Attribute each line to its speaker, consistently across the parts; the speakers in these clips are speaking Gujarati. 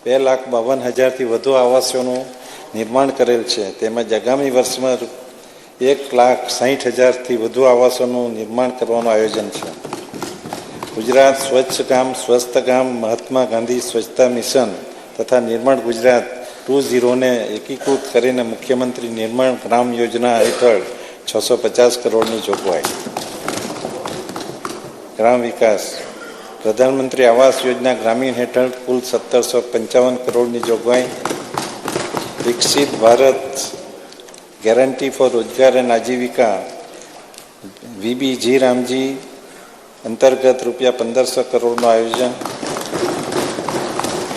Speaker 1: 2,52,000થી વધુ આવાસોનું નિર્માણ કરેલ છે. તેમજ આગામી વર્ષમાં 1,60,000થી વધુ આવાસોનું નિર્માણ કરવાનું આયોજન છે. ગુજરાત સ્વચ્છ ગામ સ્વસ્થ ગામ મહાત્મા ગાંધી સ્વચ્છતા મિશન તથા નિર્માણ ગુજરાત 2.0ને એકીકૃત કરીને મુખ્યમંત્રી નિર્માણ ગ્રામ યોજના હેઠળ 650 કરોડની જોગવાઈ. ગ્રામ વિકાસ પ્રધાનમંત્રી આવાસ યોજના ગ્રામીણ હેઠળ કુલ 1,755 કરોડની જોગવાઈ. વિકસિત ભારત ગેરંટી ફોર રોજગાર અને આજીવિકા વીબીજી રામજી અંતર્ગત ₹1,500 કરોડનું આયોજન.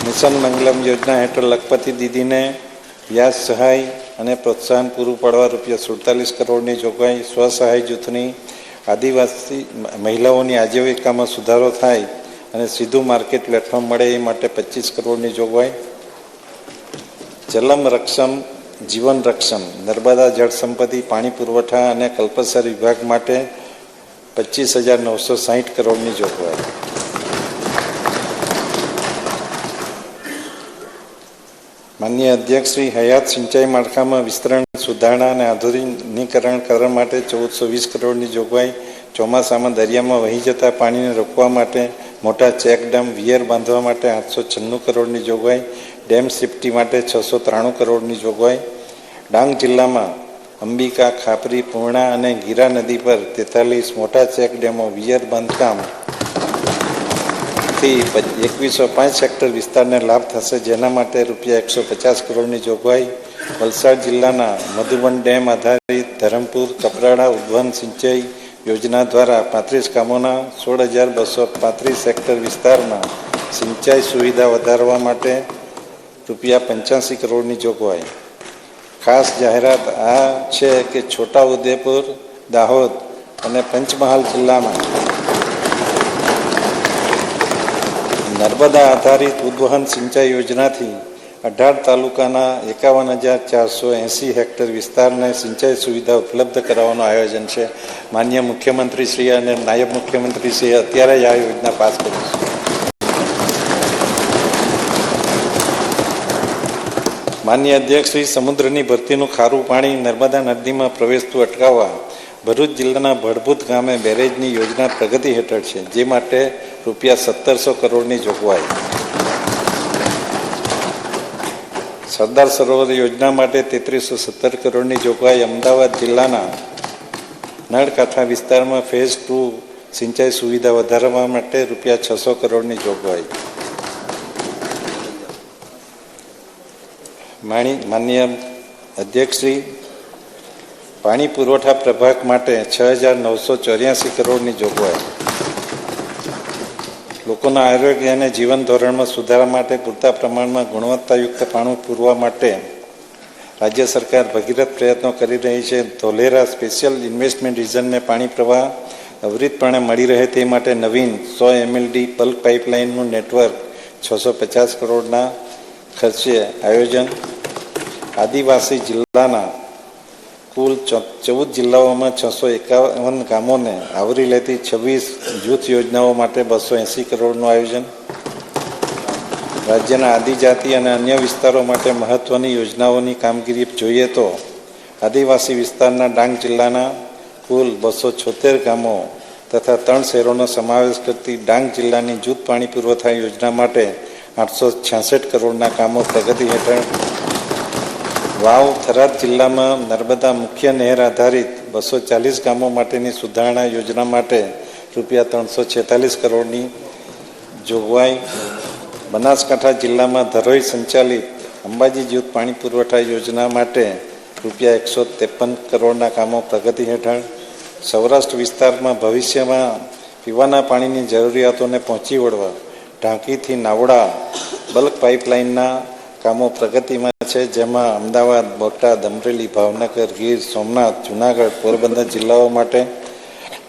Speaker 1: મિશન મંગલમ યોજના હેઠળ લખપતિ દીદીને વ્યાજ સહાય અને પ્રોત્સાહન પૂરું પાડવા ₹47 કરોડની જોગવાઈ. સ્વસહાય જૂથની આદિવાસી મહિલાઓની આજીવિકામાં સુધારો થાય અને સીધું માર્કેટ પ્લેટફોર્મ મળે એ માટે 25 કરોડની જોગવાઈ. જલમ રક્ષમ જીવન રક્ષમ નર્મદા જળ સંપત્તિ પાણી પુરવઠા અને કલ્પસર વિભાગ માટે 25,960 કરોડની જોગવાઈ. માનનીય અધ્યક્ષ શ્રી હયાત સિંચાઈ માળખામાં વિસ્તરણ સુધારણા અને આધુનિકીકરણ કરવા માટે 1,420 કરોડની જોગવાઈ. ચોમાસામાં દરિયામાં વહી જતા પાણીને રોકવા માટે મોટા ચેક ડેમ વિયર બાંધવા માટે 896 કરોડની જોગવાઈ. ડેમ સેફ્ટી માટે 693 કરોડની જોગવાઈ. ડાંગ જિલ્લામાં અંબિકા ખાપરી પૂર્ણા અને ગીરા નદી પર 43 મોટા ચેક ડેમો વિયર બાંધકામથી 2,105 હેક્ટર વિસ્તારને લાભ થશે, જેના માટે ₹150 કરોડની જોગવાઈ. વલસાડ જિલ્લાના મધુબન ડેમ આધારિત ધરમપુર કપરાડા ઉદ્વહન સિંચાઈ યોજના દ્વારા 35 ગામોના 16,235 હેક્ટર વિસ્તારમાં સિંચાઈ સુવિધા વધારવા માટે ₹85 કરોડની જોગવાઈ. ખાસ જાહેરાત આ છે કે છોટાઉદેપુર, દાહોદ અને પંચમહાલ જિલ્લામાં નર્મદા આધારિત ઉદ્વહન સિંચાઈ યોજનાથી 18 તાલુકાના 51,480 હેક્ટર વિસ્તારને સિંચાઈ સુવિધા ઉપલબ્ધ કરાવવાનું આયોજન છે. માનનીય મુખ્યમંત્રી શ્રી અને નાયબ મુખ્યમંત્રી શ્રી અત્યારે જ આ યોજના પાસ કરી છે. માનનીય અધ્યક્ષ શ્રી સમુદ્રની ભરતીનું ખારું પાણી નર્મદા નદીમાં પ્રવેશતું અટકાવવા ભરૂચ જિલ્લાના ભડભૂત ગામે બેરેજની યોજના પ્રગતિ હેઠળ છે, જે માટે ₹1,700 કરોડની જોગવાઈ. સરદાર સરોવર યોજના માટે 3,317 કરોડની જોગવાઈ. અમદાવાદ જિલ્લાના નળકાંઠા વિસ્તારમાં ફેઝ 2 સિંચાઈ સુવિધા વધારવા માટે ₹600 કરોડની જોગવાઈ. માનનીય અધ્યક્ષશ્રી પાણી પુરવઠા પ્રભાગ માટે 6,984 કરોડની જોગવાઈ. લોકોના આરોગ્ય અને જીવન ધોરણમાં સુધારા માટે પૂરતા પ્રમાણમાં ગુણવત્તાયુક્ત પાણી પૂરવા માટે રાજ્ય સરકાર ભગીરથ પ્રયત્નો કરી રહી છે. ધોલેરા સ્પેશિયલ ઇન્વેસ્ટમેન્ટ રિજનને પાણી પ્રવાહ અવિરતપણે મળી રહે તે માટે નવીન 100 MLD બલ્ક પાઇપલાઇનનું નેટવર્ક 650 કરોડના ખર્ચે આયોજન. આદિવાસી જિલ્લાના કુલ 14 જિલ્લાઓમાં 651 ગામોને આવરી લેતી 26 જૂથ યોજનાઓ માટે 280 કરોડનું આયોજન. રાજ્યના આદિજાતિ અને અન્ય વિસ્તારો માટે મહત્વની યોજનાઓની કામગીરી જોઈએ તો આદિવાસી વિસ્તારના ડાંગ જિલ્લાના કુલ 276 ગામો તથા 3 શહેરોનો સમાવેશ કરતી ડાંગ જિલ્લાની જૂથ પાણી પુરવઠા યોજના માટે 866 કરોડના કામો પ્રગતિ હેઠળ. વાવ થરાદ જિલ્લામાં નર્મદા મુખ્ય નહેર આધારિત 240 ગામો માટેની સુધારણા યોજના માટે ₹346 કરોડની જોગવાઈ. બનાસકાંઠા જિલ્લામાં ધરોઈ સંચાલિત અંબાજી જૂથ પાણી પુરવઠા યોજના માટે ₹153 કરોડના કામો પ્રગતિ હેઠળ. સૌરાષ્ટ્ર વિસ્તારમાં ભવિષ્યમાં પીવાના પાણીની જરૂરિયાતોને પહોંચી વળવા ઢાંકીથી નાવડા બલ્ક પાઇપલાઇનના કામો પ્રગતિમાં છે, જેમાં અમદાવાદ, બોટાદ, અમરેલી, ભાવનગર, ગીર સોમનાથ, જૂનાગઢ, પોરબંદર જિલ્લાઓ માટે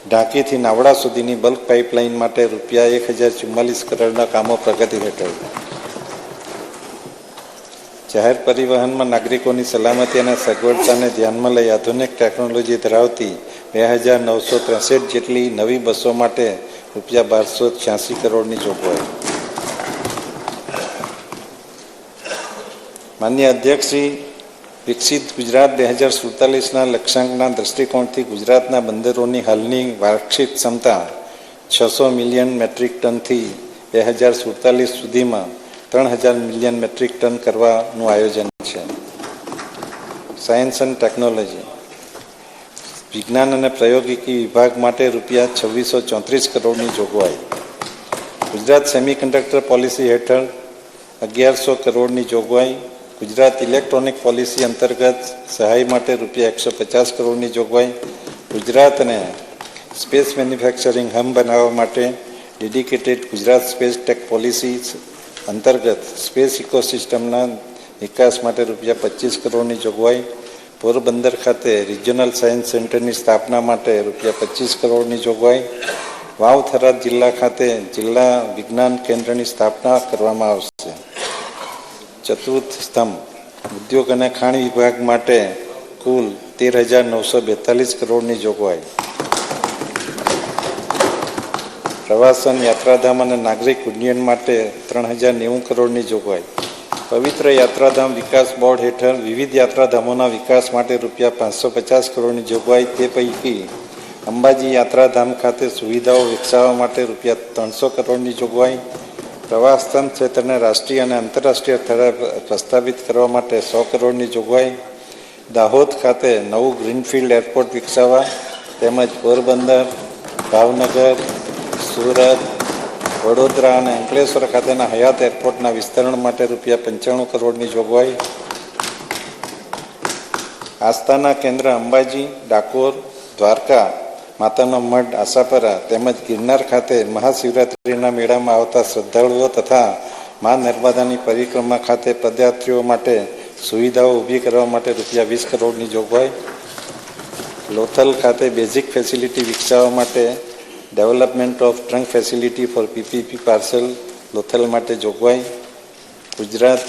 Speaker 1: ઢાંકીથી નાવડા સુધીની બલ્ક પાઇપલાઇન માટે ₹1,044 કરોડના કામો પ્રગતિ હેઠળ. જાહેર પરિવહનમાં નાગરિકોની સલામતી અને સગવડતાને ધ્યાનમાં લઈ આધુનિક ટેકનોલોજી ધરાવતી 2,963 જેટલી નવી બસો માટે ₹1,286 કરોડની જોગવાઈ. માન્ય અધ્યક્ષશ્રી, વિકસિત ગુજરાત 2047ના લક્ષ્યાંકના દૃષ્ટિકોણથી ગુજરાતના બંદરોની હાલની વાર્ષિક ક્ષમતા 600 મિલિયન મેટ્રિક ટનથી 2047 સુધીમાં 3000 મિલિયન મેટ્રિક ટન કરવાનું આયોજન છે. સાયન્સ એન્ડ ટેકનોલોજી, વિજ્ઞાન અને પ્રૌદ્યોગિકી વિભાગ માટે રૂપિયા 2634 કરોડની જોગવાઈ. ગુજરાત સેમિકન્ડક્ટર પોલિસી હેઠળ 1100 કરોડની જોગવાઈ. ગુજરાત ઇલેક્ટ્રોનિક પોલિસી અંતર્ગત સહાય માટે રૂપિયા 150 કરોડની જોગવાઈ. ગુજરાતને સ્પેસ મેન્યુફેક્ચરિંગ હબ બનાવવા માટે dedicated Gujarat space tech policy અંતર્ગત સ્પેસ ઇકોસિસ્ટમના વિકાસ માટે રૂપિયા 25 કરોડની જોગવાઈ. પોરબંદર ખાતે રિજિયોનલ સાયન્સ સેન્ટરની સ્થાપના માટે રૂપિયા 25 કરોડની જોગવાઈ. વાવ થરાદ જિલ્લા ખાતે જિલ્લા વિજ્ઞાન કેન્દ્રની સ્થાપના કરવામાં આવશે. ચતુર્થ સ્તંભ, ઉદ્યોગ અને ખાણ વિભાગ માટે કુલ 13,942 કરોડની જોગવાઈ. પ્રવાસન, યાત્રાધામ અને નાગરિક ઉડ્ડયન માટે 3,090 કરોડની જોગવાઈ. પવિત્ર યાત્રાધામ વિકાસ બોર્ડ હેઠળ વિવિધ યાત્રાધામોના વિકાસ માટે રૂપિયા 550 કરોડની જોગવાઈ. તે પૈકી અંબાજી યાત્રાધામ ખાતે સુવિધાઓ વિકસાવવા માટે રૂપિયા 300 કરોડની જોગવાઈ. પ્રવાસન ક્ષેત્રને રાષ્ટ્રીય અને આંતરરાષ્ટ્રીય સ્તરે પ્રસ્થાપિત કરવા માટે 100 કરોડની જોગવાઈ. દાહોદ ખાતે નવું ગ્રીનફિલ્ડ એરપોર્ટ વિકસાવવા તેમજ પોરબંદર, ભાવનગર, સુરત, વડોદરા અને અંકલેશ્વર ખાતેના હયાત એરપોર્ટના વિસ્તરણ માટે રૂપિયા 95 કરોડની જોગવાઈ. આસ્થાના કેન્દ્ર અંબાજી, ડાકોર, દ્વારકા, માતાનો મઢ, આશાપરા તેમજ ગિરનાર ખાતે મહાશિવરાત્રિના મેળામાં આવતા શ્રદ્ધાળુઓ તથા મા નર્મદાની પરિક્રમા ખાતે પદયાત્રીઓ માટે સુવિધાઓ ઊભી કરવા માટે રૂપિયા 20 કરોડની જોગવાઈ. લોથલ ખાતે બેઝિક ફેસિલિટી વિકસાવવા માટે development of trunk facility for PPP parcel Lothal માટે જોગવાઈ. ગુજરાત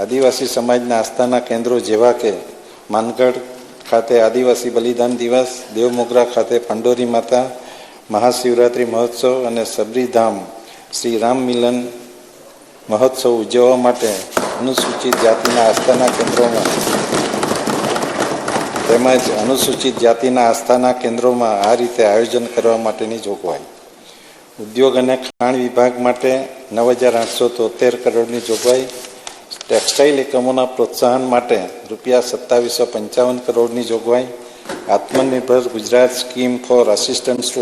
Speaker 1: આદિવાસી સમાજના આસ્થાના કેન્દ્રો જેવા કે માનગઢ ખાતે આદિવાસી બલિદાન દિવસ, દેવમોગરા ખાતે પાંડોરી માતા મહાશિવરાત્રિ મહોત્સવ અને સબરીધામ શ્રી રામ મિલન મહોત્સવ ઉજવવા માટે અનુસૂચિત જાતિના આસ્થાના કેન્દ્રોમાં તેમજ અનુસૂચિત જાતિના આસ્થાના કેન્દ્રોમાં આ રીતે આયોજન કરવા માટેની જોગવાઈ. ઉદ્યોગ અને ખાણ વિભાગ માટે 9,873 કરોડની જોગવાઈ. ટેક્સટાઇલ એકમોના પ્રોત્સાહન માટે રૂપિયા 2755 કરોડની જોગવાઈ. Atmanirbhar Gujarat scheme for assistance two